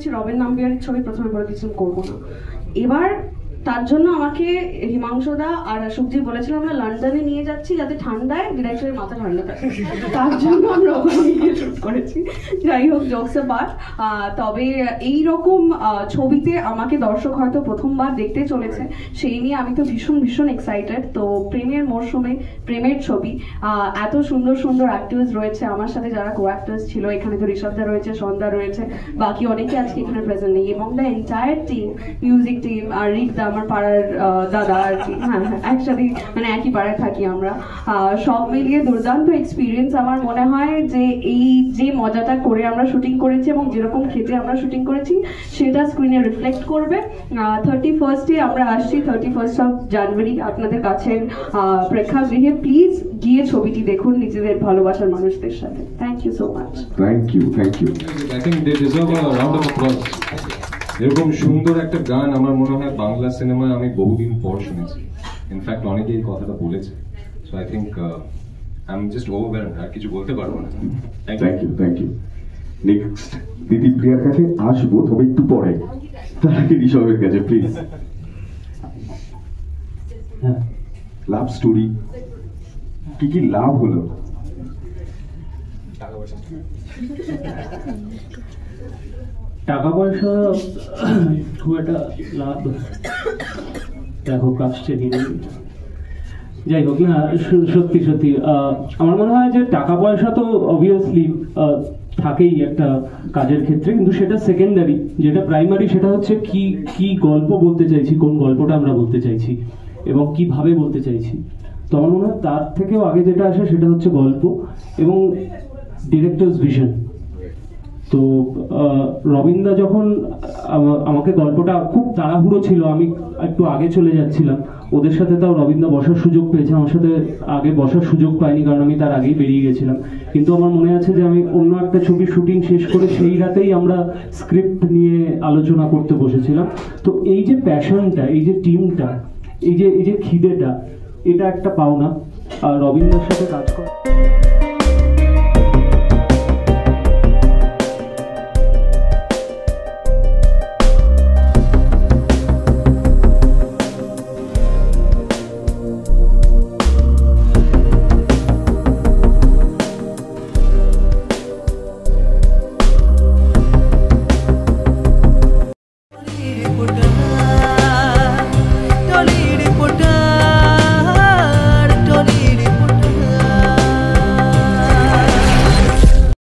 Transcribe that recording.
করেছি রবিন নাম্বিয়ারের ছবি, প্রথমে বলে দিয়েছিলাম করবো না। এবার তার জন্য আমাকে হিমাংশুদা আর সুখজি বলেছিলাম আমরা লন্ডনে নিয়ে যাচ্ছি যাতে ঠান্ডায় ডিরেক্টরের মাথা ঠান্ডা থাকে, তার জন্য আমরা ওখানে গিয়ে শুট করেছি। যাই হোক, জোকস অ্যাপার্ট, তবে এইরকম ছবিতে আমাকে দর্শক হয়তো প্রথমবার দেখতে চলেছে, সেই নিয়ে আমি তো ভীষণ ভীষণ এক্সাইটেড। তো প্রেমের মরশুমে প্রেমের ছবি, এত সুন্দর সুন্দর অ্যাক্টর্স রয়েছে আমার সাথে, যারা কো অ্যাক্টর্স ছিল। এখানে তো ঋষভদা রয়েছে, সন্ধ্যা রয়েছে, বাকি অনেকে আজকে এখানে প্রেজেন্ট নেই, এবং the entire team, music team, আর রিকদা আমার পাড়ার দাদা আর কি, হ্যাঁ একসাথে মানে একই পাড়ায় থাকি আমরা। সব মিলিয়ে দুর্দান্ত এক্সপিরিয়েন্স। আমার মনে হয় যে এই যে মজাটা করে আমরা শুটিং করেছি এবং যেরকম খেতে আমরা শুটিং করেছি সেটা স্ক্রিনে রিফ্লেক্ট করবে। 31 আমরা আসছি, 31 জানুয়ারি আপনাদের কাছের প্রেক্ষাগৃহে। প্লিজ গিয়ে ছবিটি দেখুন নিজেদের ভালোবাসার মানুষদের সাথে। Thank you so much. Thank you, thank you. I think they deserve a round of applause. এরকম সুন্দর একটা গান আমার মনে হয় বাংলা সিনেমায় আমি বহুদিন পর শুনেছি। ইনফ্যাক্ট অনেকে এই কথাটা বলেছে। So I think I am just overwhelmed, আর কিছু বলতে পারবো না। Thank you, thank you. Next দিদি প্রিয়ার কাছে আসবো, তবে একটু পরে। তার আগে ঋষভের কাছে প্লিজ। লাভ স্টোরি, কি কি লাভ হলো? টাকা পয়সা খুব একটা লাভ দেখো আসছে দিনে। যাই হোক, না সত্যি সত্যি আমার মনে হয় যে টাকা পয়সা তো অবভিয়াসলি থাকেই একটা কাজের ক্ষেত্রে, কিন্তু সেটা সেকেন্ডারি। যেটা প্রাইমারি সেটা হচ্ছে কি কি গল্প বলতে চাইছি, কোন গল্পটা আমরা বলতে চাইছি এবং কিভাবে বলতে চাইছি। তো আমার মনে হয় তার থেকেও আগে যেটা আসে সেটা হচ্ছে গল্প এবং ডিরেক্টরস ভিশন। তো রবিনদা যখন আমাকে গল্পটা, খুব তাড়াহুড়ো ছিল, আমি একটু আগে চলে যাচ্ছিলাম ওদের সাথে, তাও রবিনদা বসার সুযোগ পেয়েছে, আমার সাথে আগে বসার সুযোগ পাইনি কারণ আমি তার আগেই বেরিয়ে গেছিলাম। কিন্তু আমার মনে আছে যে আমি অন্য একটা ছবির শুটিং শেষ করে সেই রাতেই আমরা স্ক্রিপ্ট নিয়ে আলোচনা করতে বসেছিলাম। তো এই যে প্যাশনটা, এই যে টিমটা, এই যে খিদেটা, এটা একটা পাওনা। আর রবিনদার সাথে কাজ করা